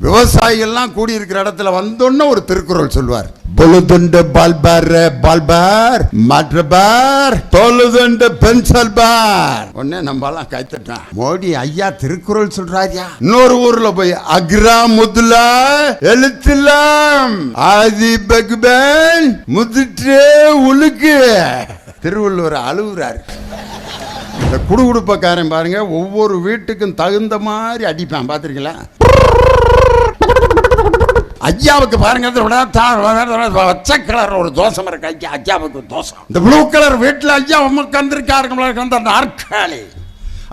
விவசாயிகள்லாம் கூடியிருக்கிற இடத்துல வந்தோன்னு ஒரு திருக்குறள் சொல்வார். பொழுதுண்டு பால்பார் பால்பார் மற்றபார் தொழுதுண்டு பென்சல் பார். உடனே நம்மலாம் கைத்தட்டான். மோடி ஐயா திருக்குறள் சொல்றாரியா. இன்னொரு ஊர்ல போய் அக்ரா முதலா எழுத்துலாம் ஆதி பகுபன் முதிற்றே உழுக்கு. திருவள்ளுவர் அழுவுறாரு. இந்த குடுகுடுப்பக்காரன் பாருங்க, ஒவ்வொரு வீட்டுக்கும் தகுந்த மாதிரி அடிப்பான். பாத்திருக்கீங்களா? ஐயாவுக்கு பாருங்க, பச்சை கலர் ஒரு தோசம் இருக்கு. ஐயாவுக்கு தோசம். இந்த ப்ளூ கலர் வீட்டில் ஐயா உட்காந்துருக்காரு. அந்த நாற்காலி,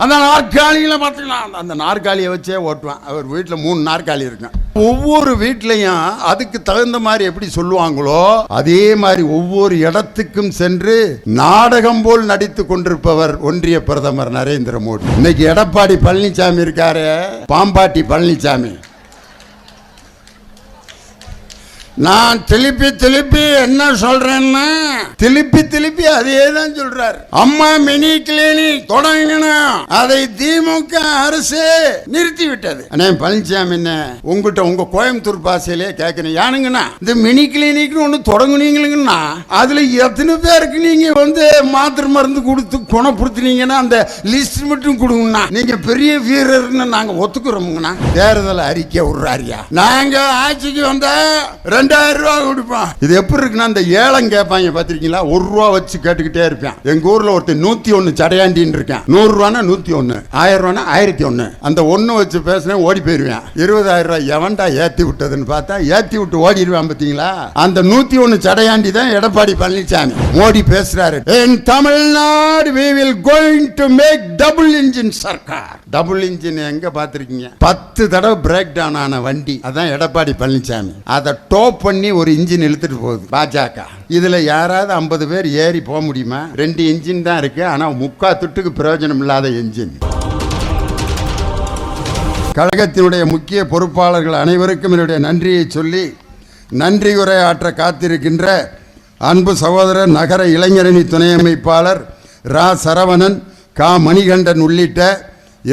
அந்த நாற்காலியில பார்த்தீங்கன்னா அந்த நாற்காலியை வச்சே ஓட்டுவான். அவர் வீட்டில் 3 நாற்காலி இருக்கும். ஒவ்வொரு வீட்லையும் அதுக்கு தகுந்த மாதிரி எப்படி சொல்லுவாங்களோ அதே மாதிரி ஒவ்வொரு இடத்துக்கும் சென்று நாடகம் போல் நடித்து கொண்டிருப்பவர் ஒன்றிய பிரதமர் நரேந்திர மோடி. இன்னைக்கு எடப்பாடி பழனிசாமி இருக்காரு, பாம்பாட்டி பழனிசாமி. நான் திருப்பி என்ன சொல்றேன்னா, திருப்பி அதே தான் சொல்றாரு. அம்மா மினி கிளினிக் தொடங்கணும், அதை திமுக அரசு நிறுத்தி விட்டது. அண்ணே பழனிசாமி, உங்ககிட்ட உங்க கோயம்புத்தூர் பாசையிலே கேட்கணும். யானுங்கண்ணா இந்த மினி கிளினிக் ஒண்ணு தொடங்குனீங்கன்னா அதுல எத்தனை பேருக்கு நீங்க மாத்திரை மருந்து கொடுத்து குணப்படுத்தினீங்கன்னா அந்த லிஸ்ட் மட்டும் கொடுங்கண்ணா. நீங்க பெரிய வீரர்னு நாங்க ஒத்துக்கிறோம்ங்கண்ணா. தேர்தல் அறிக்கை விடுறாரியா. நாங்க ஆட்சிக்கு வந்த 2000 ரூபா கொடுப்பான். இது எப்படி இருக்குன்னா, அந்த ஏலம் கேட்பாங்க பாத்திருக்கீங்களா? 1 ரூபா வச்சு கேட்டுக்கிட்டே இருப்பேன். எங்க ஊர்ல ஒருத்தர் 101 சடையாண்டின்னு இருக்கேன். 100 ரூபானா 101, 1000 ரூபானா 1001. அந்த 1 வச்சு பேசினேன், ஓடி போயிருவேன். 20,000 ரூபாய் எவன்டா ஏத்தி விட்டதுன்னு பார்த்தா ஏத்தி விட்டு ஓடிடுவான். பாத்தீங்களா? அந்த 101 சடையாண்டி தான் எடப்பாடி பழனிசாமி. மோடி பேசுறாரு, in Tamil Nadu we will going to make double engine Sarkar. Double engine எங்க பாத்திருக்கீங்க? 10 தடவை பிரேக் டவுன் ஆன வண்டி அதான் எடப்பாடி பழனிசாமி. அதை டோப் பண்ணி ஒரு இன்ஜின் இழுத்துட்டு போகுது பாஜக. இதுல யாராவது 50 பேர் ஏறி போக முடியுமா? 2 இன்ஜின் தான் இருக்கு. ஆனா 3/4 துட்டுக்கு பிரயோஜனம் இல்லாத இன்ஜின். கழகத்தினுடைய முக்கிய பொறுப்பாளர்கள் அனைவருக்கும் என்னுடைய நன்றியை சொல்லி நன்றி உரையாற்ற காத்திருக்கின்ற அன்பு சகோதரர் நகர இளைஞரணி துணை அமைப்பாளர் ரா சரவணன், கா மணிகண்டன் உள்ளிட்ட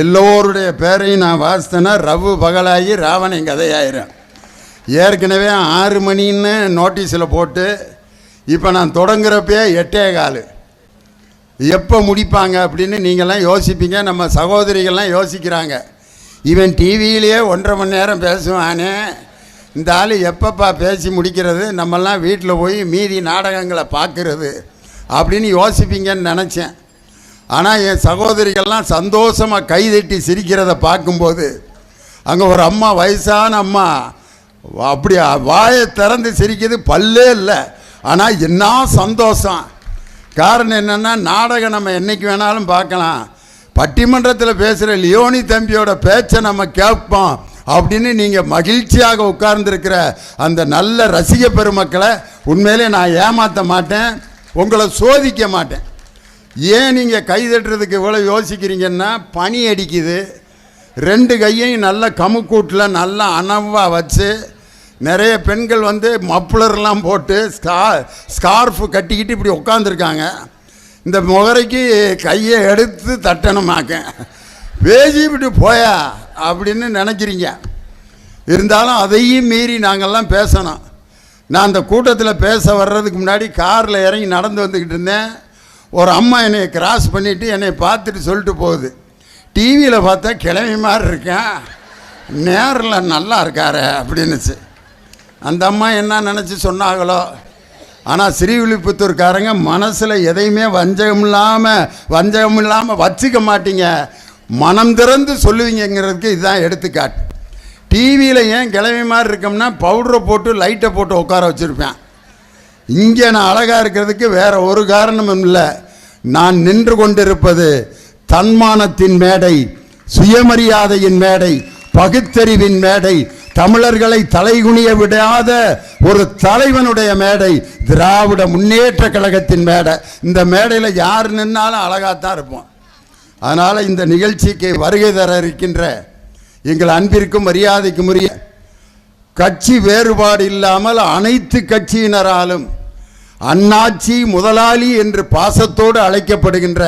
எல்லோருடைய பேரையும் நான் வாசித்தேன்னா ரவு பகலாகி ராவணன் கதையாயிரும். ஏற்கனவே 6 மணின்னு நோட்டீஸில் போட்டு இப்போ நான் தொடங்குறப்பே 8:15 எப்போ முடிப்பாங்க அப்படின்னு நீங்கள்லாம் யோசிப்பீங்க. நம்ம சகோதரிகள்லாம் யோசிக்கிறாங்க, இவன் டிவியிலேயே 1.5 மணி நேரம் பேசுவானே, இந்த ஆள் எப்பப்பா பேசி முடிக்கிறது, நம்மெல்லாம் வீட்டில் போய் மீதி நாடகங்களை பார்க்குறது அப்படின்னு யோசிப்பீங்கன்னு நினச்சேன். ஆனால் என் சகோதரிகள்லாம் சந்தோஷமாக கைதட்டி சிரிக்கிறத பார்க்கும்போது, அங்கே ஒரு அம்மா, வயசான அம்மா, அப்படி வாயை திறந்து சிரிக்கிறது, பல்லே இல்லை. ஆனால் என்ன சந்தோஷம். காரணம் என்னென்னா, நாடகம் நம்ம என்றைக்கு வேணாலும் பார்க்கலாம். பட்டிமன்றத்தில் பேசுகிற லியோனி தம்பியோட பேச்சை நம்ம கேட்போம் அப்படின்னு நீங்கள் மகிழ்ச்சியாக உட்கார்ந்துருக்கிற அந்த நல்ல ரசிக பெருமக்களை உண்மையிலே நான் ஏமாற்ற மாட்டேன், உங்களை சோதிக்க மாட்டேன். ஏன் நீங்கள் கைதட்டுறதுக்கு இவ்வளோ யோசிக்கிறீங்கன்னா, பனி அடிக்குது. 2 கையையும் நல்ல கமுக்கூட்டில் நல்லா அனவாக வச்சு நிறைய பெண்கள் மப்ளர்லாம் போட்டு ஸ்கார்ஃபு கட்டிக்கிட்டு இப்படி உட்காந்துருக்காங்க. இந்த முகரைக்கு கையை எடுத்து தட்டணுமாக்க பேசிவிட்டு போயா அப்படின்னு நினைக்கிறீங்க. இருந்தாலும் அதையும் மீறி நாங்கள்லாம் பேசணும். நான் அந்த கூட்டத்தில் பேச வர்றதுக்கு முன்னாடி காரில் இறங்கி நடந்து வந்துக்கிட்டு இருந்தேன். ஒரு அம்மா என்னை கிராஸ் பண்ணிவிட்டு என்னை பார்த்துட்டு சொல்லிட்டு போகுது, டிவியில் பார்த்தா கிளம்பி மாதிரி இருக்கேன், நேரில் நல்லா இருக்காரு அப்படின்னுச்சு. அந்த அம்மா என்ன நினச்சி சொன்னாங்களோ. ஆனால் ஸ்ரீவில்லிபுத்தூர்காரங்க மனசில் எதையுமே வஞ்சகம் இல்லாமல் வச்சுக்க மாட்டீங்க, மனம் திறந்து சொல்லுவீங்கிறதுக்கு இதுதான் எடுத்துக்காட்டு. டிவியில் ஏன் கிளம்பி மாதிரி இருக்கோம்னா, பவுடரை போட்டு லைட்டை போட்டு உட்கார வச்சுருப்பேன். இங்கே நான் அழகாக இருக்கிறதுக்கு வேற ஒரு காரணமும் இல்லை. நான் நின்று கொண்டிருப்பது தன்மானத்தின் மேடை, சுயமரியாதையின் மேடை, பகுத்தறிவின் மேடை, தமிழர்களை தலைகுனிய விடாத ஒரு தலைவனுடைய மேடை, திராவிட முன்னேற்ற கழகத்தின் மேடை. இந்த மேடையில் யார் நின்னாலும் அழகாத்தான் இருப்போம். அதனால் இந்த நிகழ்ச்சிக்கு வருகை தர இருக்கின்ற எங்கள் அன்பிற்கும் மரியாதைக்கும் உரிய கட்சி வேறுபாடு இல்லாமல் அனைத்து கட்சியினராலும் அண்ணாச்சி முதலாளி என்று பாசத்தோடு அழைக்கப்படுகின்ற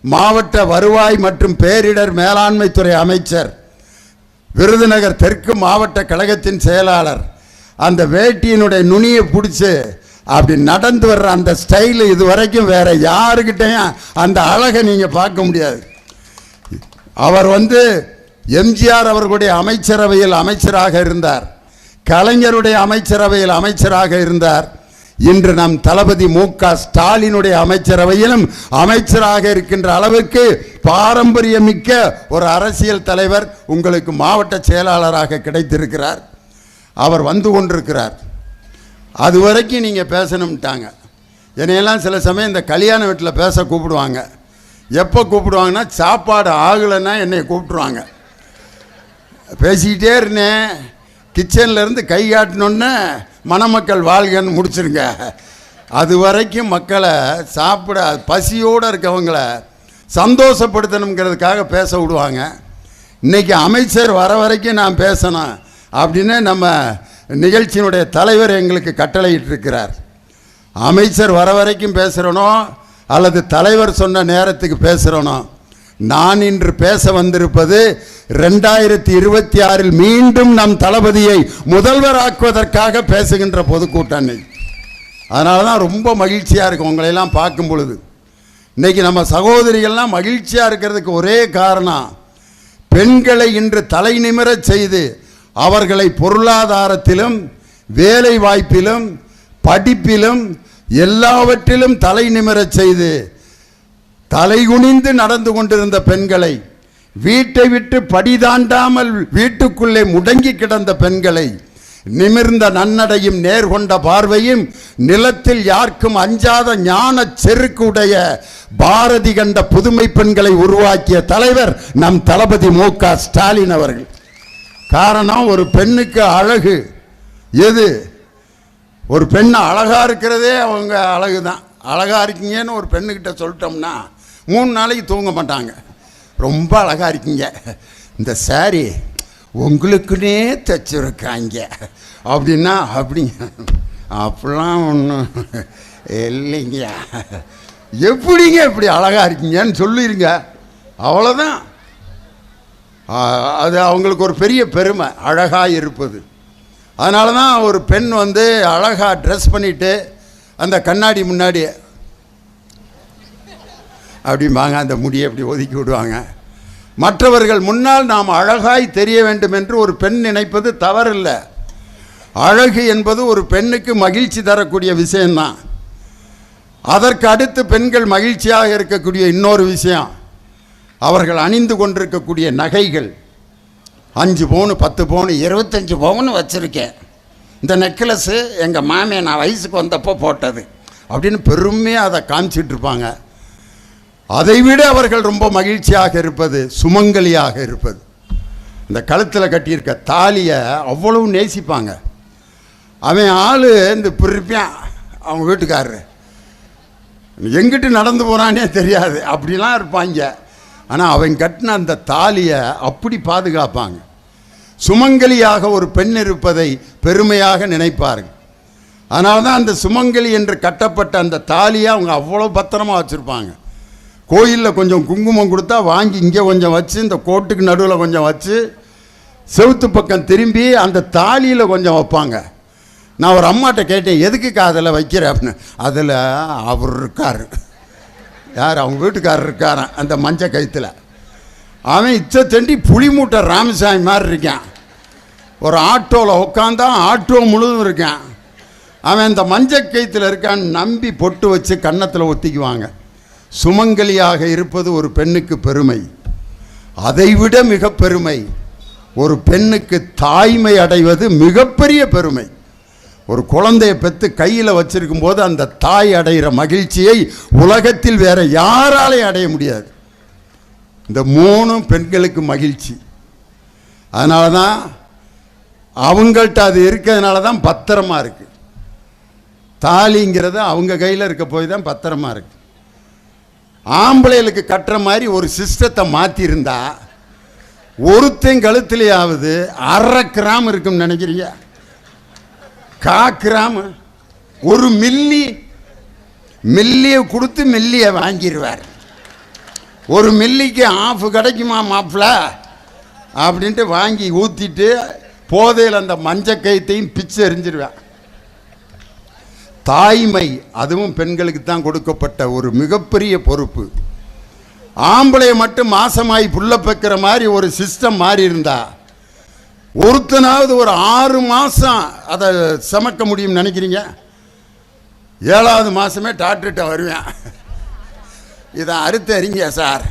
மாவட்ட வருவாய் மற்றும் பேரிடர் மேலாண்மை துறை அமைச்சர் விருதுநகர் தெற்கு மாவட்ட கழகத்தின் செயலாளர். அந்த வேட்டியினுடைய நுனியை பிடிச்சி அப்படி நடந்து வர்ற அந்த ஸ்டைலு இது வரைக்கும் வேற யாருக்கிட்டையும் அந்த அழகை நீங்கள் பார்க்க முடியாது. அவர் எம்ஜிஆர் அவர்களுடைய அமைச்சரவையில் அமைச்சராக இருந்தார், கலைஞருடைய அமைச்சரவையில் அமைச்சராக இருந்தார். இன்று நம் தளபதி மு.க. ஸ்டாலினுடைய அமைச்சரவையிலும் அமைச்சராக இருக்கின்ற அளவுக்கு பாரம்பரியமிக்க ஒரு அரசியல் தலைவர் உங்களுக்கு மாவட்ட செயலாளராக கிடைத்திருக்கிறார். அவர் வந்து கொண்டிருக்கிறார். அது வரைக்கும் நீங்கள் பேசணும்ட்டாங்க. என்னையெல்லாம் சில சமயம் இந்த கல்யாண வீட்டில் பேச கூப்பிடுவாங்க. எப்போ கூப்பிடுவாங்கன்னா சாப்பாடு ஆகலைன்னா என்னை கூப்பிட்ருவாங்க. பேசிக்கிட்டே இருந்தேன், கிச்சன்லேருந்து கை காட்டினோன்னே மணமக்கள் வாழ்கன்னு முடிச்சிருங்க. அது வரைக்கும் மக்களை சாப்பிட பசியோடு இருக்கவங்கள சந்தோஷப்படுத்தணுங்கிறதுக்காக பேச விடுவாங்க. இன்றைக்கி அமைச்சர் வர வரைக்கும் நான் பேசணும் அப்படின்னு நம்ம நிகழ்ச்சியினுடைய தலைவர் எங்களுக்கு கட்டளையிட்டிருக்கிறார். அமைச்சர் வர வரைக்கும் பேசுகிறனோ அல்லது தலைவர் சொன்ன நேரத்துக்கு பேசுகிறனோ, நான் இன்று பேச வந்திருப்பது 2026 மீண்டும் நம் தளபதியை முதல்வராக்குவதற்காக பேசுகின்ற பொதுக்கூட்டம். அதனால தான் ரொம்ப மகிழ்ச்சியாக இருக்கும் உங்களையெல்லாம் பார்க்கும் பொழுது. இன்றைக்கி நம்ம சகோதரிகள்லாம் மகிழ்ச்சியாக இருக்கிறதுக்கு ஒரே காரணம், பெண்களை இன்று தலை நிமிரச் செய்து அவர்களை பொருளாதாரத்திலும் வேலை வாய்ப்பிலும் படிப்பிலும் எல்லாவற்றிலும் தலை நிமிரச் செய்து தலைகுனிந்து நடந்து கொண்டிருந்த பெண்களை, வீட்டை விட்டு படிதாண்டாமல் வீட்டுக்குள்ளே முடங்கி கிடந்த பெண்களை, நிமிர்ந்த நன்னடையும் நேர்கொண்ட பார்வையும் நிலத்தில் யாருக்கும் அஞ்சாத ஞான செருக்கு உடைய பாரதி கண்ட புதுமை பெண்களை உருவாக்கிய தலைவர் நம் தளபதி மு.க. ஸ்டாலின் அவர்கள். காரணம், ஒரு பெண்ணுக்கு அழகு எது? ஒரு பெண் அழகாக இருக்கிறதே அவங்க அழகு தான். அழகாக இருக்கீங்கன்னு ஒரு பெண்ணுக்கிட்ட சொல்லிட்டோம்னா 3 நாளைக்கு தூங்க மாட்டாங்க. ரொம்ப அழகாக இருக்கீங்க, இந்த சாரி உங்களுக்குன்னே தைச்சிருக்காங்க அப்படின்னா, அப்படிங்க அப்படிலாம் ஒன்றும் இல்லைங்க, எப்படிங்க இப்படி அழகாக இருக்கீங்கன்னு சொல்லிடுங்க, அவ்வளோதான். அது அவங்களுக்கு ஒரு பெரிய பெருமை அழகாக இருப்பது. அதனால தான் ஒரு பெண் அழகாக ட்ரெஸ் பண்ணிவிட்டு அந்த கண்ணாடி முன்னாடி அப்படிம்பாங்க, அந்த முடியை அப்படி ஒதுக்கி விடுவாங்க. மற்றவர்கள் முன்னால் நாம் அழகாய் தெரிய வேண்டும் என்று ஒரு பெண் நினைப்பது தவறில்லை. அழகு என்பது ஒரு பெண்ணுக்கு மகிழ்ச்சி தரக்கூடிய விஷயம்தான். அதற்கு அடுத்து பெண்கள் மகிழ்ச்சியாக இருக்கக்கூடிய இன்னொரு விஷயம், அவர்கள் அணிந்து கொண்டிருக்கக்கூடிய நகைகள். 5 பவுன் 10 பவுன் 25 பவுன் வச்சுருக்கேன், இந்த நெக்லஸ்ஸு எங்கள் மாமியை நான் வயசுக்கு வந்தப்போ போட்டது அப்படின்னு பெருமையாக அதை காமிச்சிட்டு இருப்பாங்க. அதைவிட அவர்கள் ரொம்ப மகிழ்ச்சியாக இருப்பது சுமங்கலியாக இருப்பது. இந்த கழுத்தில் கட்டியிருக்க தாலியை அவ்வளவு நேசிப்பாங்க. அவன் ஆள் இந்த பிரிப்பான், அவங்க வீட்டுக்காரரு எங்கிட்டு நடந்து போகிறானே தெரியாது, அப்படிலாம் இருப்பாங்க. ஆனால் அவன் கட்டின அந்த தாலியை அப்படி பாதுகாப்பாங்க. சுமங்கலியாக ஒரு பெண் இருப்பதை பெருமையாக நினைப்பார்கள். அதனால தான் அந்த சுமங்கலி என்று கட்டப்பட்ட அந்த தாலியை அவங்க அவ்வளோ பத்திரமாக வச்சுருப்பாங்க. கோயிலில் கொஞ்சம் குங்குமம் கொடுத்தா வாங்கி இங்கே கொஞ்சம் வச்சு, இந்த கோட்டுக்கு நடுவில் கொஞ்சம் வச்சு, செவுத்து பக்கம் திரும்பி அந்த தாலியில் கொஞ்சம் வைப்பாங்க. நான் ஒரு அம்மாட்ட கேட்டேன், எதுக்குக்கா அதில் வைக்கிற அப்படின்னு. அதில் அவர் இருக்கார், யார் அவங்க வீட்டுக்காரர் இருக்காரான் அந்த மஞ்சள் கயிற்றுல. அவன் இச்சத்தண்டி புளி மூட்டை ராமசாமி மாதிரி இருக்கான். ஒரு ஆட்டோவில் உட்காந்தா ஆட்டோ முழுதும் இருக்கான். அவன் இந்த மஞ்சள் கயிற்றுல இருக்கான்னு நம்பி பொட்டு வச்சு கன்னத்தில் ஒத்திக்குவாங்க. சுமங்கலியாக இருப்பது ஒரு பெண்ணுக்கு பெருமை. அதைவிட மிக பெருமை, ஒரு பெண்ணுக்கு தாய்மை அடைவது மிகப்பெரிய பெருமை. ஒரு குழந்தையை பெற்று கையில் வச்சிருக்கும் போது அந்த தாய் அடைகிற மகிழ்ச்சியை உலகத்தில் வேற யாராலையும் அடைய முடியாது. இந்த 3 பெண்களுக்கு மகிழ்ச்சி. அதனால தான் அவங்கள்ட்ட அது இருக்கிறதுனால தான் பத்திரமா இருக்கு. தாலிங்கிறது அவங்க கையில் இருக்க போய் தான் பத்திரமா இருக்கு. ஆம்பளைகளுக்கு கட்டுற மாதிரி ஒரு சிஸ்டத்தை மாற்றிருந்தா ஒருத்தன் கழுத்துலையாவது 1/2 கிராம் இருக்குன்னு நினைக்கிறீங்க? 1/4 கிராம், ஒரு மில்லியை கொடுத்து மில்லியை வாங்கிடுவார். ஒரு மில்லிக்கு 1/2 கிடைக்குமா மாப்பிள்ள? அப்படின்ட்டு வாங்கி ஊற்றிட்டு போதையில் அந்த மஞ்சக்கயத்தையும் பிச்சு எறிஞ்சிருவேன். தாய்மை அதுவும் பெண்களுக்கு தான் கொடுக்கப்பட்ட ஒரு மிகப்பெரிய பொறுப்பு. ஆம்பளையை மட்டும் மாசமாயி புள்ள பெக்கிற மாதிரி ஒரு சிஸ்டம் மாறி இருந்தா ஒருத்தனாவது ஒரு 6 மாதம் அதை சமைக்க முடியும்னு நினைக்கிறீங்க? 7வது மாதமே டாக்டர்கிட்ட வருவேன், இதை அறுத்து அறிங்க சார்,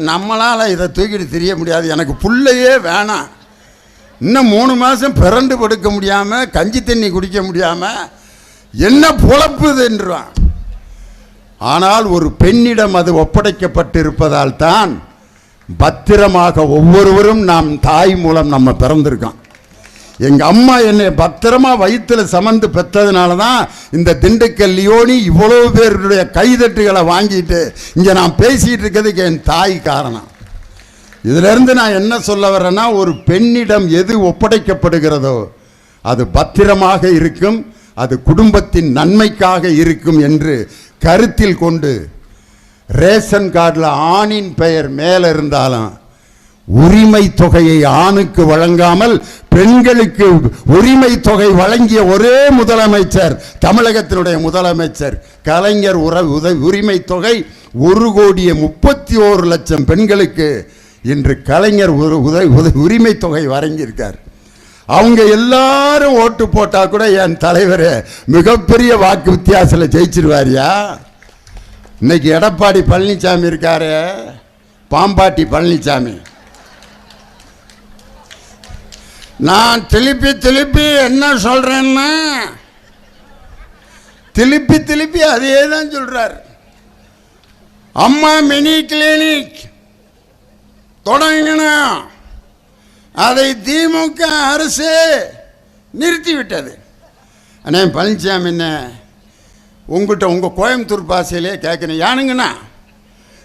நம்மளால் இதை தூக்கிட்டு தெரிய முடியாது, எனக்கு புள்ளையே வேணாம், இன்னும் 3 மாதம் பிறண்டு படுக்க முடியாமல் கஞ்சி தண்ணி குடிக்க முடியாமல் என்ன பொழப்புதுன்றான். ஆனால் ஒரு பெண்ணிடம் அது ஒப்படைக்கப்பட்டிருப்பதால் தான் பத்திரமாக ஒவ்வொருவரும் நாம் தாய் மூலம் நம்ம பிறந்திருக்கோம். எங்கள் அம்மா என்னை பத்திரமா வயிற்றில் சமந்து பெற்றதுனால தான் இந்த திண்டுக்கல் லியோனி இவ்வளோ பேருடைய கைதட்டுகளை வாங்கிட்டு இங்கே நான் பேசிகிட்டு இருக்கிறதுக்கு என் தாய் காரணம். இதிலிருந்து நான் என்ன சொல்ல வரேன்னா, ஒரு பெண்ணிடம் எது ஒப்படைக்கப்படுகிறதோ அது பத்திரமாக இருக்கும், அது குடும்பத்தின் நன்மைக்காக இருக்கும் என்று கருத்தில் கொண்டு ரேஷன் கார்டில் ஆணின் பெயர் மேலே இருந்தாலும் உரிமை தொகையை ஆணுக்கு வழங்காமல் பெண்களுக்கு உரிமை தொகை வழங்கிய ஒரே முதலமைச்சர் தமிழகத்தினுடைய முதலமைச்சர் கலைஞர். உரிமை தொகை 1,31,00,000 பெண்களுக்கு இன்று கலைஞர் உரிமை தொகை வழங்கியிருக்கார். அவங்க எல்லாரும் ஓட்டு போட்டா கூட என் தலைவர் மிகப்பெரிய வாக்கு வித்தியாசத்தில் ஜெயிச்சிருவாரியா? இன்னைக்கு எடப்பாடி பழனிசாமி இருக்காரு, பாம்பாட்டி பழனிசாமி, நான் திருப்பி என்ன சொல்றேன்னா திருப்பி அதே தான் சொல்றார். அம்மா மினி கிளினிக் தொடங்கணும், அதை திமுக அரசு நிறுத்திவிட்டது. அண்ணே பழனிசாமி, உங்கள்கிட்ட உங்கள் கோயம்புத்தூர் பாசையிலே கேட்குறேன், ஏனுங்கண்ணா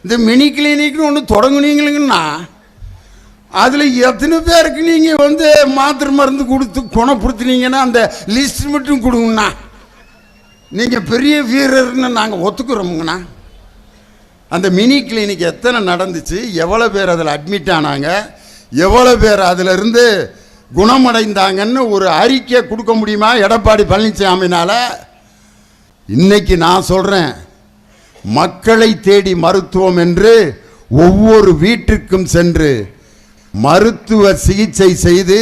இந்த மினி கிளினிக்னு ஒன்று தொடங்குனீங்களுங்கண்ணா, அதில் எத்தனை பேருக்கு நீங்கள் மாத்திரை மருந்து கொடுத்து குணப்படுத்தினீங்கன்னா அந்த லிஸ்ட் மட்டும் கொடுங்கண்ணா, நீங்கள் பெரிய வீரர்னு நாங்கள் ஒத்துக்கிறோமுங்கண்ணா. அந்த மினி கிளினிக் எத்தனை நடந்துச்சு, எவ்வளோ பேர் அதில் அட்மிட் ஆனாங்க, எவ்வளோ பேர் அதிலிருந்து குணமடைந்தாங்கன்னு ஒரு அறிக்கை கொடுக்க முடியுமா எடப்பாடி பழனிசாமினால? இன்னைக்கு நான் சொல்கிறேன், மக்களை தேடி மருத்துவம் என்று ஒவ்வொரு வீட்டிற்கும் சென்று மருத்துவ சிகிச்சை செய்து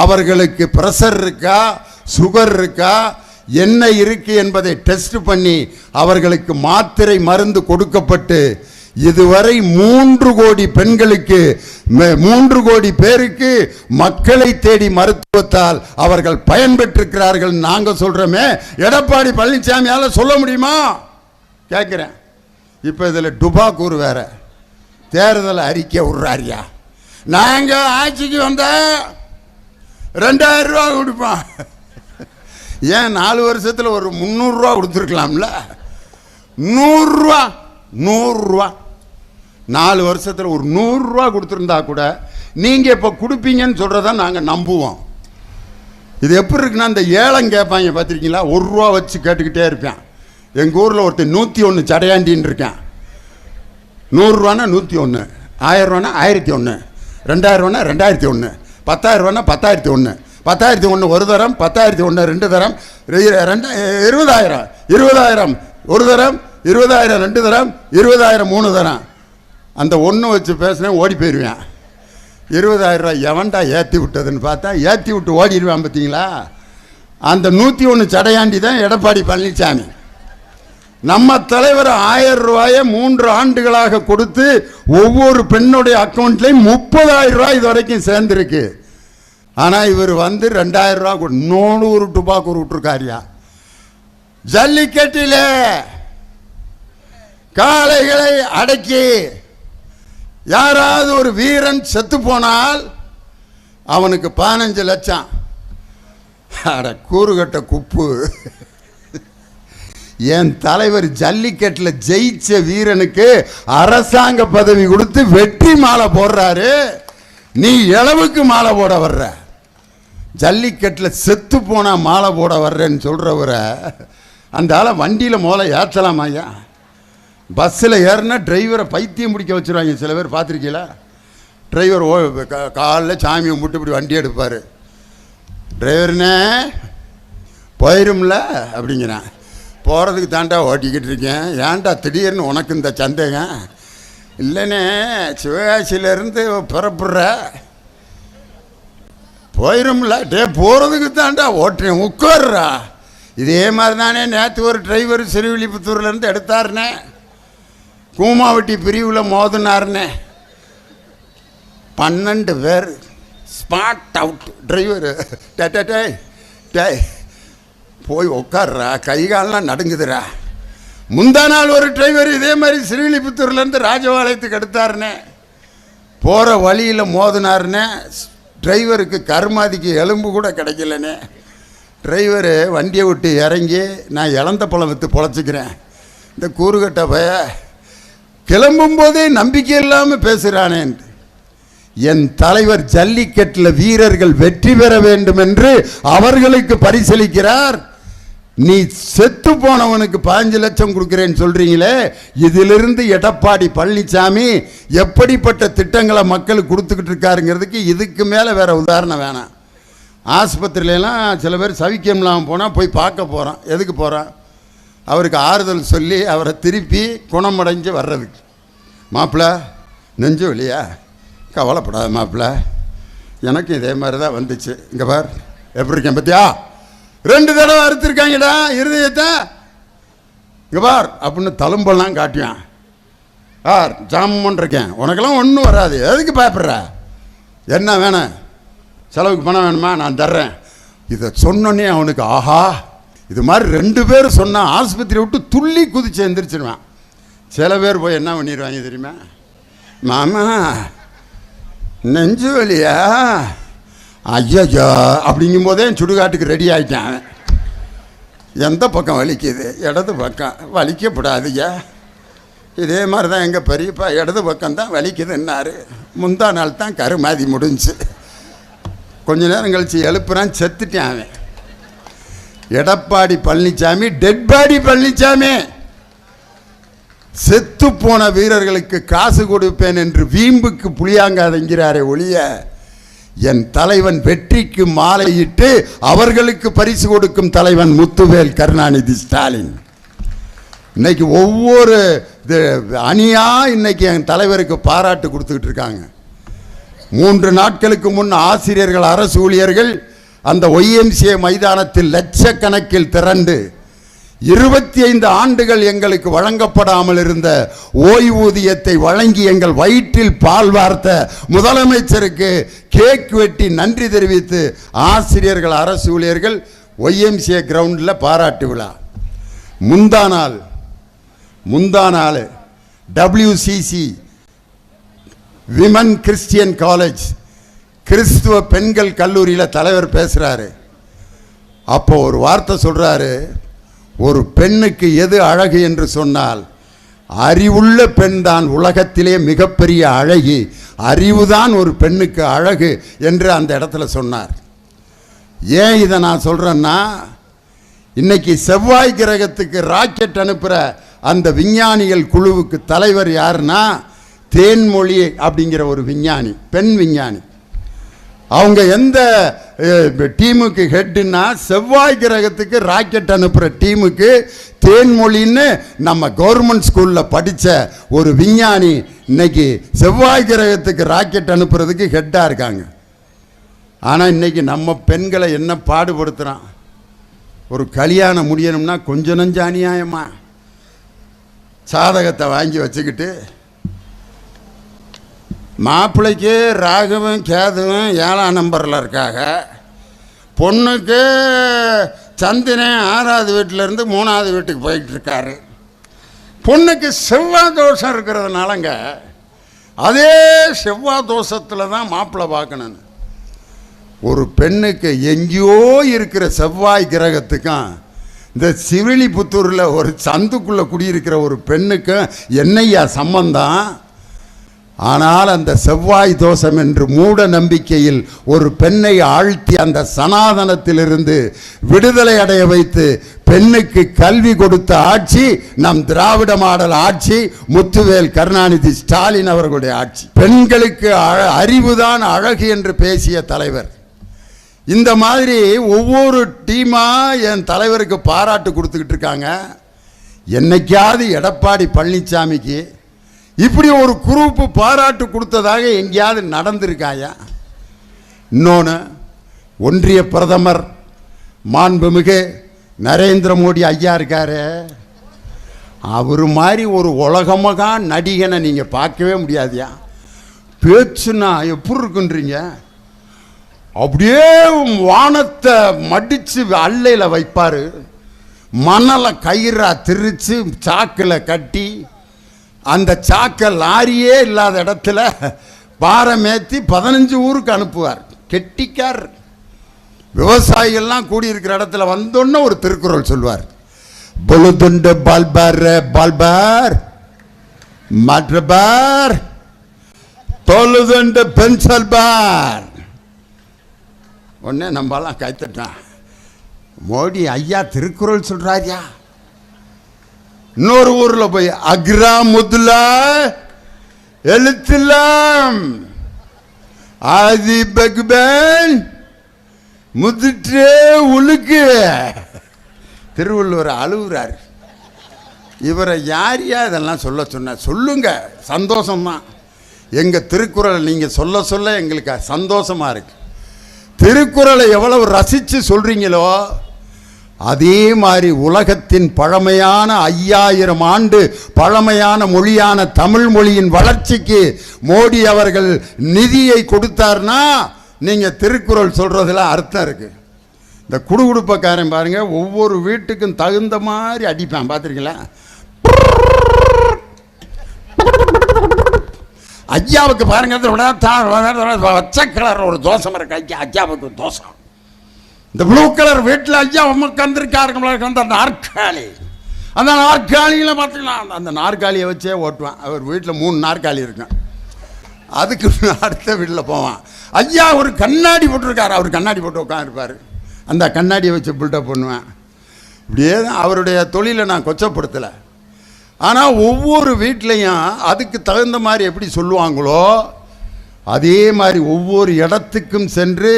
அவர்களுக்கு பிரஷர் இருக்கா, சுகர் இருக்கா, என்ன இருக்கு என்பதை டெஸ்ட் பண்ணி அவர்களுக்கு மாத்திரை மருந்து கொடுக்கப்பட்டு இதுவரை 3 கோடி பெண்களுக்கு 3 கோடி பேருக்கு மக்களை தேடி மருத்துவத்தால் அவர்கள் பயன்பெற்றிருக்கிறார்கள். நாங்கள் சொல்றோமே, எடப்பாடி பழனிசாமியால சொல்ல முடியுமா கேட்கிறேன். இப்போ இதில் டுபாக்கூர் வேற தேர்தல் அறிக்கை விடுறாரியா, நாங்கள் ஆட்சிக்கு வந்தா 2000 ரூபா கொடுப்போம். ஏன் 4 வருஷத்தில் ஒரு 300 ரூபா கொடுத்துருக்கலாம்ல? 100 ரூபா 4 வருஷத்தில் ஒரு 100 ரூபா கொடுத்துருந்தா கூட நீங்கள் இப்போ கொடுப்பீங்கன்னு சொல்கிறத நாங்கள் நம்புவோம். இது எப்படி இருக்குன்னா, இந்த ஏலம் கேட்பாங்க பார்த்துருக்கீங்களா, 1 ரூபா வச்சு கேட்டுக்கிட்டே இருப்பேன். எங்கள் ஊரில் ஒருத்தர் 101 சடையாண்டின்னு இருக்கேன். 100 ரூபானா 101, 1000 ரூபானா 1001, 2000 ரூபானா 2001, 10,000 ரூபானா 10,001, 10,001 ஒரு தரம், 10,001 2 தரம், 20,000 ஒரு தரம், 20,000 2 தரம், 20,000 3 தரம். அந்த 1 வச்சு பேசுனேன், ஓடி போயிடுவேன். 20,000 ரூபாய் எவன்டா ஏற்றி விட்டதுன்னு பார்த்தா ஏற்றி விட்டு ஓடிடுவேன். பார்த்தீங்களா, அந்த 101 சடையாண்டி தான் எடப்பாடி பழனிசாமி. நம்ம தலைவர் 1000 ரூபாயை 3 ஆண்டுகளாக கொடுத்து ஒவ்வொரு பெண்ணுடைய அக்கௌண்ட்லையும் 30,000 ரூபாய் இது வரைக்கும் சேர்ந்துருக்கு. ஆனால் இவர் 2000 ரூபா 100 டுபாக்கூர் விட்டுருக்காரியா. ஜல்லிக்கட்டில் காளைகளை அடக்கி யாராவது ஒரு வீரன் செத்து போனால் அவனுக்கு 15 லட்சம். அட கூறுகட்ட குப்பு. என் தலைவர் ஜல்லிக்கட்டில் ஜெயிச்ச வீரனுக்கு அரசாங்க பதவி கொடுத்து வெற்றி மாலை போடுறாரு, நீ இளவுக்கு மாலை போட வர்ற. ஜல்லிக்கட்டில் செத்து போனா மாலை போட வர்றேன்னு சொல்றவர அந்த ஆளை வண்டியில் முதல்ல ஏற்றலாம் ஐயா. பஸ்ஸில் ஏறினா டிரைவரை பைத்தியம் பிடிக்க வச்சுருவாங்க சில பேர், பார்த்துருக்கீங்களா? டிரைவர் காலைல சாமி கும்பிட்டு இப்படி வண்டி எடுப்பார். டிரைவர்னே போயிரும்ல அப்படிங்கிறான். போகிறதுக்கு தாண்டா ஓட்டிக்கிட்டு இருக்கேன், ஏன்டா திடீர்னு உனக்கு இந்த சந்தேகம்? இல்லைண்ணே சிவகாசியிலேருந்து பிறப்புடுற, போயிரும்ல. போகிறதுக்கு தாண்டா ஓட்டுறேன், உட்கார்றா. இதே மாதிரி தானே நேற்று ஒரு டிரைவர் சிறுவில்லிபுத்தூர்லேருந்து எடுத்தாருனே, கூமாவட்டி பிரிவில் மோதினாருனே, 12 பேர் ஸ்பாட் அவுட். டிரைவரு டே போய் உட்கார்றா, கைகாலெலாம் நடுங்குதுரா. முந்தா நாள் ஒரு டிரைவர் இதே மாதிரி சிறுவில்லிபுத்தூர்லேருந்து ராஜபாளையத்துக்கு எடுத்தாருனே, போகிற வழியில் மோதினாருனே. டிரைவருக்கு கருமாதிக்கு எலும்பு கூட கிடைக்கலனே. டிரைவரு வண்டியை விட்டு இறங்கி, நான் இழந்த பழம் விற்று பொழைச்சிக்கிறேன், இந்த கூறுகட்ட பய கிளம்பும் போதே நம்பிக்கை இல்லாமல் பேசுகிறானேன். என் தலைவர் ஜல்லிக்கட்டில் வீரர்கள் வெற்றி பெற வேண்டும் என்று அவர்களுக்கு பரிசளிக்கிறார். நீ செத்து போனவனுக்கு 15 லட்சம் கொடுக்குறேன்னு சொல்றீங்களே, இதிலிருந்து எடப்பாடி பழனிசாமி எப்படிப்பட்ட திட்டங்களை மக்களுக்கு கொடுத்துக்கிட்டு இருக்காருங்கிறதுக்கு இதுக்கு மேலே வேற உதாரணம் வேணாம். ஆஸ்பத்திரியிலாம் சில பேர் சவிக்கம் இல்லாமல் போனால் போய் பார்க்க போகிறான். எதுக்கு போகிறான்? அவருக்கு ஆறுதல் சொல்லி அவரை திருப்பி குணமடைஞ்சு வர்றதுக்கு. மாப்பிள்ள நெஞ்சு வலியா? கவலைப்படாத மாப்பிள்ள, எனக்கு இதே மாதிரி தான் வந்துச்சு. இங்கே பார் எப்படி இருக்கேன் பத்தியா, 2 தடவை அறுத்துருக்காங்கடா இருதயத்தை, இங்கே பார் அப்படின்னு தழும்பெல்லாம் காட்டியான். ஜாமன் இருக்கேன், உனக்கெல்லாம் ஒன்றும் வராது, எதுக்கு பயப்படுற? என்ன வேணும்? செலவுக்கு பணம் வேணுமா? நான் தர்றேன். இதை சொன்னோன்னே அவனுக்கு ஆஹா, இது மாதிரி 2 பேர் சொன்னால் ஆஸ்பத்திரி விட்டு துள்ளி குதிச்சு எந்திரிச்சிடுவான். சில பேர் போய் என்ன பண்ணிடுவாங்க தெரியுமா? மாமா நெஞ்சு வலியா? ஐயா அப்படிங்கும் போதே சுடுகாட்டுக்கு ரெடி ஆகிட்டான். எந்த பக்கம் வலிக்குது? இடது பக்கம். வலிக்கப்படாதுயா. இதே மாதிரி தான் எங்கள் பெரியப்பா இடது பக்கம்தான் வலிக்குதுன்னாரு. முந்தா நாள் தான் கருமாதி முடிஞ்சு. கொஞ்ச நேரம் கழிச்சு எழுப்புறான், செத்துட்டேன் அவன். Edappadi Palaniswami dead body Palaniswami. செத்து போன வீரர்களுக்கு காசு கொடுப்பேன் என்று வீம்புக்கு புளியாங்காதங்கிறாரே ஒழிய, என் தலைவன் வெற்றிக்கு மாலையிட்டு அவர்களுக்கு பரிசு கொடுக்கும் தலைவன் முத்துவேல் கருணாநிதி ஸ்டாலின். இன்னைக்கு ஒவ்வொரு அணியா இன்னைக்கு என் தலைவருக்கு பாராட்டு கொடுத்துக்கிட்டு இருக்காங்க. 3 நாட்களுக்கு முன் ஆசிரியர்கள், அரசு ஊழியர்கள் அந்த YMCA மைதானத்தில் லட்சக்கணக்கில் திரண்டு 25 ஆண்டுகள் எங்களுக்கு வழங்கப்படாமல் இருந்த ஓய்வூதியத்தை வழங்கி எங்கள் வயிற்றில் பால் வார்த்த முதலமைச்சருக்கு கேக் வெட்டி நன்றி தெரிவித்து ஆசிரியர்கள், அரசு ஊழியர்கள் YMCA கிரவுண்டில் பாராட்டு விழா. முந்தா நாள் WCC விமன் கிறிஸ்டியன் காலேஜ் கிறிஸ்துவ பெண்கள் கல்லூரியில் தலைவர் பேசுகிறாரு. அப்போ ஒரு வார்த்தை சொல்கிறாரு, ஒரு பெண்ணுக்கு எது அழகு என்று சொன்னால் அறிவுள்ள பெண் தான் உலகத்திலே மிகப்பெரிய அழகி, அறிவுதான் ஒரு பெண்ணுக்கு அழகு என்று அந்த இடத்துல சொன்னார். ஏன் இதை நான் சொல்கிறேன்னா, இன்னைக்கு செவ்வாய் கிரகத்துக்கு ராக்கெட் அனுப்புகிற அந்த விஞ்ஞானிகள் குழுவுக்கு தலைவர் யாருன்னா தேன்மொழி அப்படிங்கிற ஒரு விஞ்ஞானி, பெண் விஞ்ஞானி. அவங்க எந்த டீமுக்கு ஹெட்டுன்னா செவ்வாய் கிரகத்துக்கு ராக்கெட் அனுப்புகிற டீமுக்கு தேன்மொழின்னு நம்ம கவர்மெண்ட் ஸ்கூலில் படித்த ஒரு விஞ்ஞானி இன்னைக்கு செவ்வாய் கிரகத்துக்கு ராக்கெட் அனுப்புறதுக்கு ஹெட்டாக இருக்காங்க. ஆனால் இன்னைக்கு நம்ம பெண்களை என்ன பாடுபடுத்துகிறான்? ஒரு கல்யாணம் முடியணும்னா கொஞ்சம் நஞ்ச அநியாயமா சாதகத்தை வாங்கி வச்சுக்கிட்டு, மாப்பிள்ளைக்கு ராகுவும் கேதுவும் 7ஆம் நம்பரில் இருக்காங்க, பொண்ணுக்கு சந்திரன் 6வது வீட்டிலேருந்து 3வது வீட்டுக்கு போயிட்டு இருக்காரு. பொண்ணுக்கு செவ்வாய் தோஷம் இருக்கிறதுனாலங்க அதே செவ்வாய் தோஷத்தில் தான் மாப்பிள்ளை பார்க்கணும். ஒரு பெண்ணுக்கு எங்கேயோ இருக்கிற செவ்வாய் கிரகத்துக்கும் இந்த சிவிலிபுத்தூரில் ஒரு சந்துக்குள்ளே குடியிருக்கிற ஒரு பெண்ணுக்கும் என்னையா சம்பந்தம்? ஆனால் அந்த செவ்வாய் தோஷம் என்று மூட நம்பிக்கையில் ஒரு பெண்ணை ஆழ்த்தி அந்த சனாதனத்திலிருந்து விடுதலை அடைய வைத்து பெண்ணுக்கு கல்வி கொடுத்த ஆட்சி நம் திராவிட மாடல் ஆட்சி, முத்துவேல் கருணாநிதி ஸ்டாலின் அவர்களுடைய ஆட்சி. பெண்களுக்கு அறிவுதான் அழகு என்று பேசிய தலைவர். இந்த மாதிரி ஒவ்வொரு டீமா என் தலைவருக்கு பாராட்டு கொடுத்துக்கிட்டு இருக்காங்க. என்னைக்காவது எடப்பாடி பழனிசாமிக்கு இப்படி ஒரு குரூப் பாராட்டு கொடுத்ததாக எங்கேயாவது நடந்திருக்காயா? இன்னொன்று, ஒன்றிய பிரதமர் மாண்புமிகு நரேந்திர மோடி ஐயா இருக்காரு, அவர் மாதிரி ஒரு உலகமகா நடிகனை நீங்கள் பார்க்கவே முடியாதியா. பேச்சுன்னா எப்படி இருக்குன்றீங்க, அப்படியே வானத்தை மடித்து அல்லையில் வைப்பார், மணலை கயிறா திரிச்சு சாக்கில் கட்டி அந்த சாக்கை லாரியே இல்லாத இடத்துல பாரமேற்றி 15 ஊருக்கு அனுப்புவார். கெட்டிக்கார். விவசாயிகள்லாம் கூடியிருக்கிற இடத்துல வந்தோன்னு ஒரு திருக்குறள் சொல்வார், பொழுதுண்டு பால்பார் பால்பார் மற்றபார் தொழுதுண்டு பென்சல் பார். உடனே நம்மலாம் கைத்தட்டான், மோடி ஐயா திருக்குறள் சொல்றாரியா. இன்னொரு ஊர்ல போய் அக்ரா முதலா எழுத்தலாம் ஆதி பக்பன் முதிற்றே உழுக்கு. திருவள்ளுவர் அழுகுறாரு. இவரை யாரையா இதெல்லாம் சொல்ல சொன்ன? சொல்லுங்க, சந்தோஷம்தான். எங்க திருக்குறளை நீங்க சொல்ல சொல்ல எங்களுக்கு சந்தோஷமா இருக்கு. திருக்குறளை எவ்வளவு ரசிச்சு சொல்றீங்களோ அதே மாதிரி உலகத்தின் பழமையான 5000 ஆண்டு பழமையான மொழியான தமிழ் மொழியின் வளர்ச்சிக்கு மோடி அவர்கள் நிதியை கொடுத்தார்னா நீங்க திருக்குறள் சொல்றதுல அர்த்தம் இருக்கு. இந்த குடுகுடுப்பக்காரன் பாருங்க, ஒவ்வொரு வீட்டுக்கும் தகுந்த மாதிரி அடிப்பான், பார்த்துருக்கீங்களா? ஐயாவுக்கு பாருங்க பச்சை கலர் ஒரு தோசம் இருக்கு, ஐயாவுக்கு தோசம். இந்த ப்ளூ கலர் வீட்டில் ஐயா உட்காந்துருக்காருங்க, அந்த நாற்காலி, அந்த நாற்காலியில் பார்த்தீங்கன்னா அந்த நாற்காலியை வச்சே ஓட்டுவான். அவர் வீட்டில் 3 நாற்காலி இருக்கும். அதுக்கு அடுத்த வீட்டில் போவான். ஐயா ஒரு கண்ணாடி போட்டிருக்காரு, அவர் கண்ணாடி போட்டு உட்காந்துருப்பார். அந்த கண்ணாடியை வச்சு பில்டப் பண்ணுவேன். இப்படியே தான் அவருடைய தொழிலை நான் கொச்சப்படுத்தலை. ஆனால் ஒவ்வொரு வீட்லேயும் அதுக்கு தகுந்த மாதிரி எப்படி சொல்லுவாங்களோ அதே மாதிரி ஒவ்வொரு இடத்துக்கும் சென்று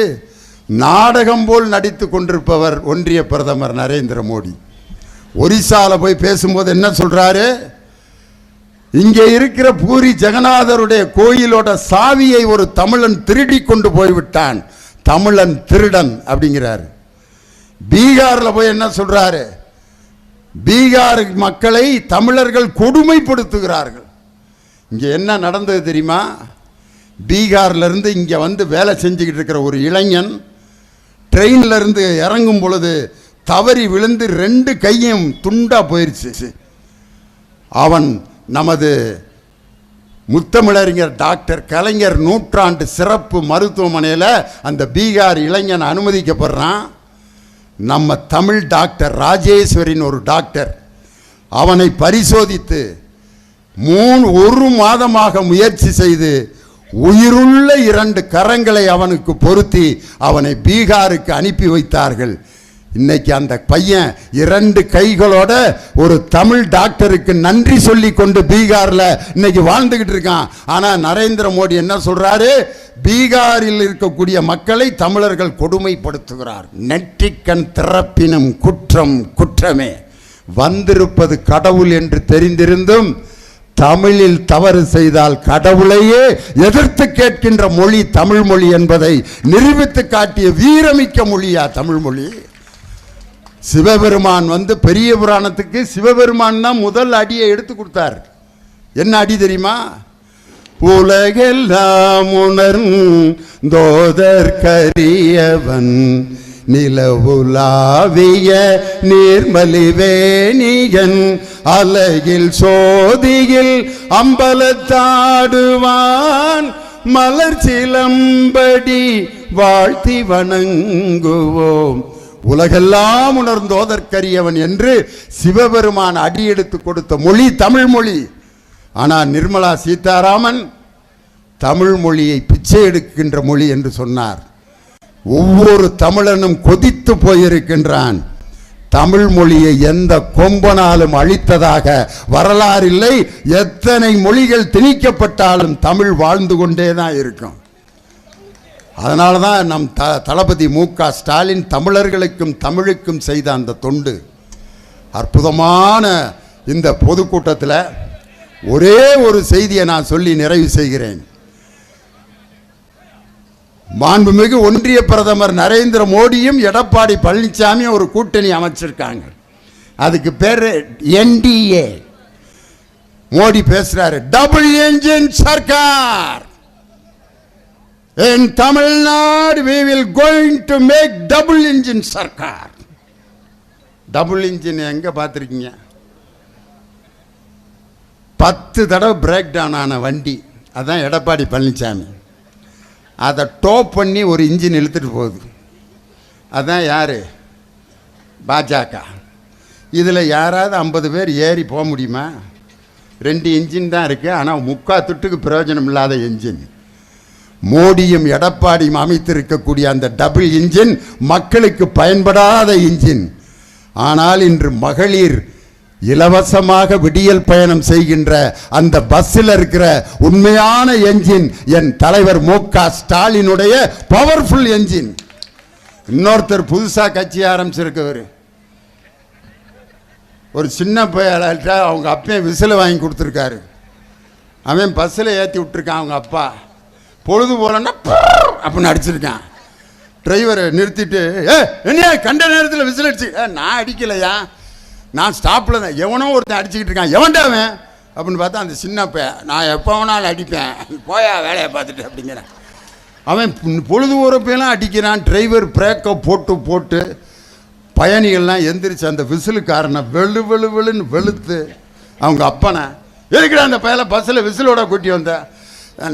நாடகம் போல் நடித்து கொண்டிருப்பவர் ஒன்றிய பிரதமர் நரேந்திர மோடி. ஒரிசாவில் போய் பேசும்போது என்ன சொல்றாரு? இங்கே இருக்கிற பூரி ஜெகநாதருடைய கோயிலோட சாவியை ஒரு தமிழன் திருடி கொண்டு போய்விட்டான், தமிழன் திருடன் அப்படிங்கிறாரு. பீகாரில் போய் என்ன சொல்றாரு? பீகார் மக்களை தமிழர்கள் கொடுமைப்படுத்துகிறார்கள். இங்கே என்ன நடந்தது தெரியுமா? பீகார்ல இருந்து இங்கே வந்து வேலை செஞ்சுக்கிட்டு இருக்கிற ஒரு இளைஞன் ட்ரெயின்ல இருந்து இறங்கும் பொழுது தவறி விழுந்து 2 கையும் துண்டா போயிருச்சு. அவன் நமது முத்தமிழறிஞர் டாக்டர் கலைஞர் நூற்றாண்டு சிறப்பு மருத்துவமனையில் அந்த பீகார் இளைஞன் அனுமதிக்கப்படுறான். நம்ம தமிழ் டாக்டர் ராஜேஸ்வரின் ஒரு டாக்டர் அவனை பரிசோதித்து 1 மாதமாக முயற்சி செய்து உயிருள்ள 2 கரங்களை அவனுக்கு பொருத்தி அவனை பீகாருக்கு அனுப்பி வைத்தார்கள். இன்னைக்கு அந்த பையன் 2 கைகளோட ஒரு தமிழ் டாக்டருக்கு நன்றி சொல்லி கொண்டு பீகார்ல இன்னைக்கு வாழ்ந்துகிட்டு இருக்கான். ஆனா நரேந்திர மோடி என்ன சொல்றாரு? பீகாரில் இருக்கக்கூடிய மக்களை தமிழர்கள் கொடுமைப்படுத்துகிறார். நெற்றிக்கண் திறப்பினும் குற்றம் குற்றமே, வந்திருப்பது கடவுள் என்று தெரிந்திருந்தும் தமிழில் தவறு செய்தால் கடவுளையே எதிர்த்து கேட்கின்ற மொழி தமிழ் மொழி என்பதை நிரூபித்து காட்டிய வீரமிக்க மொழியா தமிழ் மொழி. சிவபெருமான் வந்து பெரிய புராணத்துக்கு சிவபெருமான் தான் முதல் அடியை எடுத்து கொடுத்தார். என்ன அடி தெரியுமா? உலகெல்லாம் உணர்ந்தோதற்கரியவன் நிலவுலாவிய நீர்மலிவேணியன் அலகில் சோதியில் அம்பலத்தாடுவான் மலர் சிலம்படி வாழ்த்தி வணங்குவோம். உலகெல்லாம் உணர்ந்தோதற்கரியவன் என்று சிவபெருமான் அடியெடுத்து கொடுத்த மொழி தமிழ் மொழி. ஆனால் நிர்மலா சீதாராமன் தமிழ் மொழியை பிச்சை எடுக்கின்ற மொழி என்று சொன்னார். ஒவ்வொரு தமிழனும் கொதித்து போயிருக்கின்றான். தமிழ் மொழியை எந்த கொம்பனாலும் அழித்ததாக வரலாறு இல்லை. எத்தனை மொழிகள் திணிக்கப்பட்டாலும் தமிழ் வாழ்ந்து கொண்டே தான் இருக்கும். அதனால தான் நம் தளபதி மு.க. ஸ்டாலின் தமிழர்களுக்கும் தமிழுக்கும் செய்த அந்த தொண்டு அற்புதமான இந்த பொதுக்கூட்டத்தில் ஒரே ஒரு செய்தியை நான் சொல்லி நிறைவு செய்கிறேன். மாண்புமிகு ஒன்றிய பிரதமர் நரேந்திர மோடியும் எடப்பாடி பழனிசாமியும் ஒரு கூட்டணி அமைச்சிருக்காங்க. அதுக்கு பேர் NDA. மோடி பேசுறாரு, double engine Sarkar. In Tamil Nadu we will going to make double engine Sarkar. Double engine எங்க பார்த்துருக்கீங்க? 10 தடவை பிரேக் டவுன் ஆன வண்டி அதான் எடப்பாடி பழனிசாமி. அதை டோப் பண்ணி ஒரு இன்ஜின் இழுத்துட்டு போகுது. அதான் யார்? பாஜக. இதில் யாராவது 50 பேர் ஏறி போக முடியுமா? 2 இன்ஜின் தான் இருக்குது. ஆனால் 3/4 துட்டுக்கு பிரயோஜனம் இல்லாத இன்ஜின். மோடியும் எடப்பாடியும் அமைத்திருக்கக்கூடிய அந்த டபுள் இன்ஜின் மக்களுக்கு பயன்படாத இன்ஜின். ஆனால் இன்று மகளிர் இலவசமாக விடியல் பயணம் செய்கின்ற அந்த பஸ்ஸில் இருக்கிற உண்மையான என்ஜின் என் தலைவர் மு.க. ஸ்டாலினுடைய பவர்ஃபுல் என்ஜின். இன்னொருத்தர் புதுசாக கட்சி ஆரம்பிச்சிருக்கவர் ஒரு சின்ன பையன்கிட்ட அவங்க அப்பையும் விசில் வாங்கி கொடுத்துருக்காரு. அவன் பஸ்ஸில் ஏற்றி விட்டுருக்கான். அவங்க அப்பா பொழுது போலன்னா அப்படின்னு அடிச்சிருக்கான். டிரைவரை நிறுத்திட்டு, என்னையா கண்ட நேரத்தில் விசில் அடிச்சு. நான் அடிக்கலையா, நான் ஸ்டாப்பில் தான். எவனோ ஒருத்தன் அடிச்சுக்கிட்டு இருக்கான். எவன்டாவன் அப்படின்னு பார்த்தா அந்த சின்ன பையன். நான் எப்போ வேணாலும் அடிப்பேன், போயா வேலையை பார்த்துட்டு அப்படிங்கிறேன். அவன் பொழுது ஊரப்பையெல்லாம் அடிக்கிறான். டிரைவர் பிரேக்கை போட்டு பயணிகள்லாம் எந்திரிச்சு அந்த விசிலுக்காரனை வெளுன்னு வெளுத்து அவங்க அப்பனை எதுக்குடா அந்த பையலை பஸ்ஸில் விசிலோட கூட்டி வந்தேன்.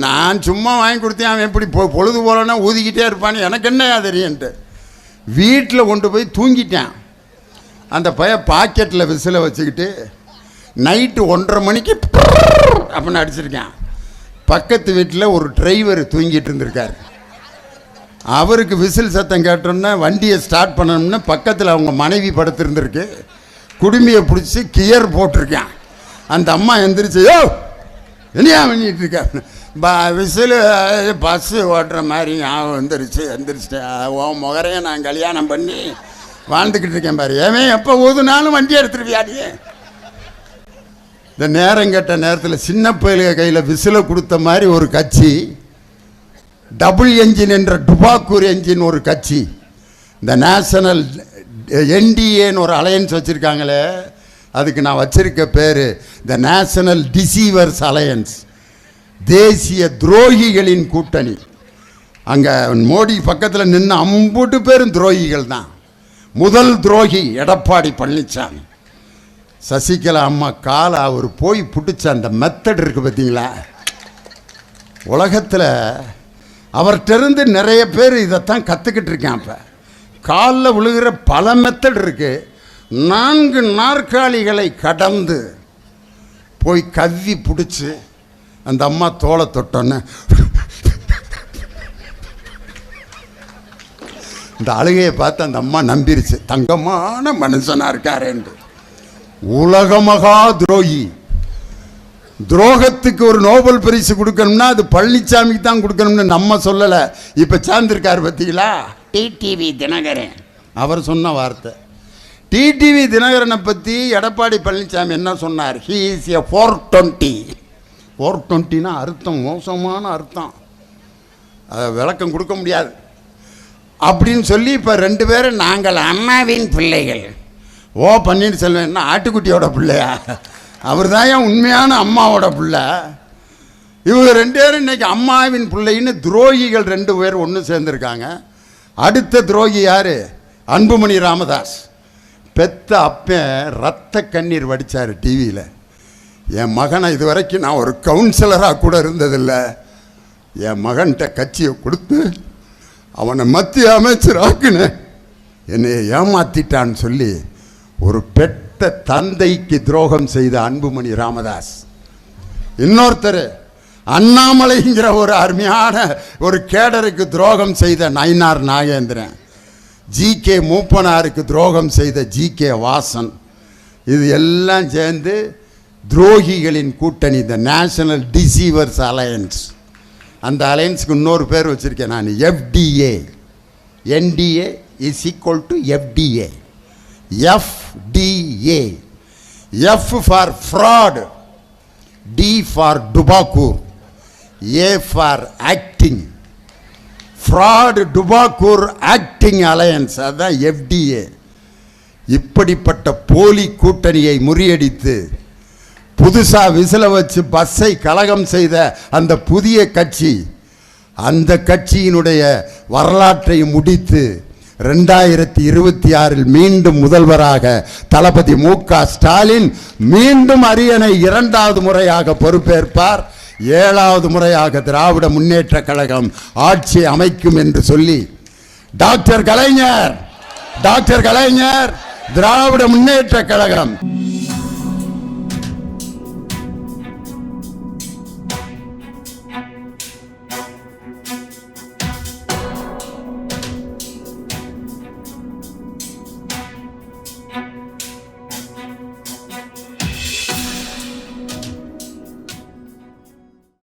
நான் சும்மா வாங்கி கொடுத்தேன். அவன் எப்படி பொழுது போலன்னா ஊதிக்கிட்டே இருப்பான்னு எனக்கு என்னையா தெரியுன்ட்டு வீட்டில் கொண்டு போய் தூங்கிட்டேன். அந்த பையன் பாக்கெட்டில் விசிலை வச்சுக்கிட்டு நைட்டு 1:30 மணிக்கு அப்படின்னு அடிச்சிருக்கேன். பக்கத்து வீட்டில் ஒரு டிரைவர் தூங்கிட்டு இருந்திருக்கார். அவருக்கு விசில் சத்தம் கேட்டோன்னா வண்டியை ஸ்டார்ட் பண்ணணும்னா பக்கத்தில் அவங்க மனைவி படுத்திருந்துருக்கு. குடுமையை பிடிச்சி கியர் போட்டிருக்கேன். அந்த அம்மா எந்திரிச்சு, யோ என்னையா பண்ணிட்டு இருக்க? விசில் பஸ்ஸு ஓட்டுற மாதிரி ஞாபகம் எந்திரிச்சிட்டேன். உன் முகரையை நான் கல்யாணம் பண்ணி வாழ்ந்துக்கிட்டு இருக்கேன் பாரு. ஏன் எப்போ ஊதுனாலும் வண்டி எடுத்துருவியாடியே. இந்த நேரம் கேட்ட நேரத்தில் சின்ன பயிலுக கையில் விசிலை கொடுத்த மாதிரி ஒரு கட்சி, டபுள் என்ஜின் என்ற டுபாக்கூர் என்ஜின் ஒரு கட்சி, இந்த நேஷனல் NDAன்னு ஒரு அலையன்ஸ் வச்சுருக்காங்களே, அதுக்கு நான் வச்சிருக்க பேர் த நேஷனல் டிசீவர்ஸ் அலையன்ஸ், தேசிய துரோகிகளின் கூட்டணி. அங்கே மோடி பக்கத்தில் நின்று 50 பேரும் துரோகிகள் தான். முதல் துரோகி எடப்பாடி பழனிசாமி. சசிகலா அம்மா காலை அவர் போய் பிடிச்ச அந்த மெத்தட் இருக்குது பார்த்தீங்களா? உலகத்தில் அவர்கிட்டருந்து நிறைய பேர் இதைத்தான் கற்றுக்கிட்டு இருக்கேன். அப்போ காலில் விழுகிற பல மெத்தட் இருக்குது. 4 நாற்காலிகளை கடந்து போய் கவ்வி பிடிச்சி அந்த அம்மா தோலை தொட்டோன்னு இந்த அழுகையை பார்த்து அந்த அம்மா நம்பிருச்சு, தங்கமான மனுஷனாக இருக்காரேன்று. உலக மகா துரோகி. துரோகத்துக்கு ஒரு நோபல் பரிசு கொடுக்கணும்னா அது பழனிசாமிக்கு தான் கொடுக்கணும்னு நம்ம சொல்லலை. இப்போ சேர்ந்திருக்காரு பார்த்தீங்களா, டிடிவி தினகரன். அவர் சொன்ன வார்த்தை. டிடிவி தினகரனை பற்றி எடப்பாடி பழனிசாமி என்ன சொன்னார்? He is a 420. 420னா அர்த்தம் மோசமான அர்த்தம், அதை விளக்கம் கொடுக்க முடியாது அப்படின்னு சொல்லி இப்போ 2 பேரும் நாங்கள் அம்மாவின் பிள்ளைகள். ஓ பன்னீர்செல்வம் என்ன ஆட்டுக்குட்டியோட பிள்ளையா? அவர் தான் என் உண்மையான அம்மாவோட பிள்ளை. இவங்க 2 பேரும் இன்னைக்கு அம்மாவின் பிள்ளைன்னு துரோகிகள் 2 பேர் ஒன்று சேர்ந்துருக்காங்க. அடுத்த துரோகி யார்? அன்புமணி ராமதாஸ். பெத்த அப்பன் ரத்த கண்ணீர் வடித்தார் டிவியில். என் மகனை இது வரைக்கும் நான் ஒரு கவுன்சிலராக கூட இருந்ததில்லை, என் மகன்கிட்ட கட்சியை கொடுத்து அவனை மத்திய அமைச்சர் ஆக்குனேன், என்னை ஏமாத்திட்டான்னு சொல்லி ஒரு பெத்த தந்தைக்கு துரோகம் செய்த அன்புமணி ராமதாஸ். இன்னொருத்தர் அண்ணாமலைங்கிற ஒரு அருமையான ஒரு கேடருக்கு துரோகம் செய்த நயினார் நாகேந்திரன், ஜி.கே. மூப்பனாருக்கு துரோகம் செய்த ஜி.கே. வாசன், இது எல்லாம் சேர்ந்து துரோகிகளின் கூட்டணி, இந்த நேஷனல் டிசீவர்ஸ் அலையன்ஸ். அந்த அலையன்ஸுக்கு இன்னொரு பேர் வச்சுருக்கேன் நான், FDA. NDA is equal to FDA. FDA, F for fraud, D for டுபாக்கூர், ஏ ஃபார் ஆக்டிங். ஃப்ராட் டுபாக்கூர் ஆக்டிங் அலையன்ஸ், அதுதான் எஃப்டிஏ. இப்படிப்பட்ட போலி கூட்டணியை முறியடித்து புதுசாக விசில வச்சு பஸ்ஸை கலகம் செய்த அந்த புதிய கட்சி, அந்த கட்சியினுடைய வரலாற்றை முடித்து 2026 மீண்டும் முதல்வராக தளபதி மு.க. ஸ்டாலின் மீண்டும் அரியணை 2வது முறையாக பொறுப்பேற்பார். 7வது முறையாக திராவிட முன்னேற்ற கழகம் ஆட்சி அமைக்கும் என்று சொல்லி டாக்டர் கலைஞர் திராவிட முன்னேற்ற கழகம்